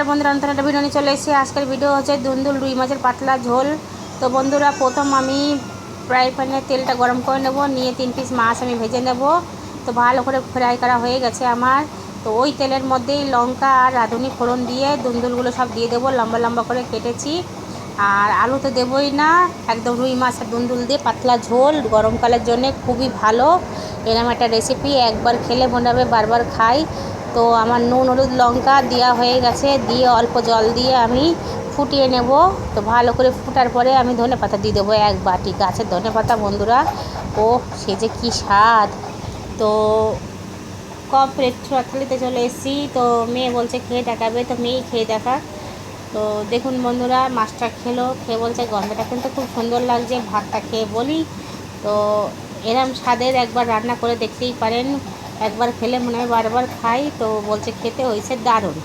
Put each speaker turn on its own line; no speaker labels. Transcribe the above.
বন্ধুরা নতুন একটা ভিডিও নিয়ে চলে এসেছি। আজকের ভিডিও হচ্ছে দুন্দুল রুই মাছের পাতলা ঝোল। তো বন্ধুরা প্রথম আমি ফ্রাই প্যানে তেলটা গরম করে নেব, নিয়ে 3 পিস মাছ আমি ভেজে নেব। তো ভালো করে ফ্রাই করা হয়ে গেছে আমার। তো ওই তেলের মধ্যেই লঙ্কা আর রাঁধুনি ফোড়ন দিয়ে দুন্দুলগুলো সব দিয়ে দেবো, লম্বা লম্বা করে কেটেছি। আর আলু তো দেবই না, একদম রুই মাছ আর দুন্দুল দিয়ে পাতলা ঝোল গরমকালের জন্য খুবই ভালো। এরকম একটা রেসিপি একবার খেলে মনে হবে বারবার খাই। তো আমার নুন হলুদ লঙ্কা দেওয়া হয়ে গেছে, দিয়ে অল্প জল দিয়ে আমি ফুটিয়ে নেব। তো ভালো করে ফুটার পরে আমি ধনে পাতা দিয়ে দেবো, 1 বাটি গাছের ধনে পাতা বন্ধুরা। ও সে যে কী স্বাদ! তো কপ প্লেট থালিতে চলে এসেছি। তো মেয়ে বলছে খেয়ে দেখাবে, তো মেয়েই খেয়ে দেখা। তো দেখুন বন্ধুরা, মাছটা খেয়ে বলছে গন্ধটা কিন্তু খুব সুন্দর লাগছে, ভাতটা খেয়ে বলি। তো এরম স্বাদের একবার রান্না করে দেখতেই পারেন, একবার খেলে মনে হয় বারবার খাই। তো বলছে খেতে হয়েছে দারুণ।